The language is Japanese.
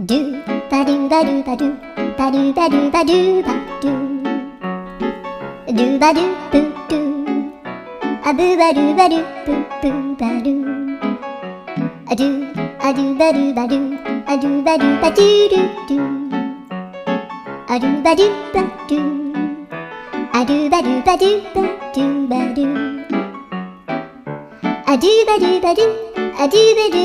ドゥバドゥバドゥバドゥバドゥバドゥバドゥバドゥドゥバドゥブドゥアブバドゥバドゥブブバドゥアドゥアドゥバドゥバドゥアドゥバドゥバドゥドゥドゥアドゥバドゥバドゥアドゥバドゥバドゥバドゥバドゥアドゥバドゥバドゥアドゥバドゥ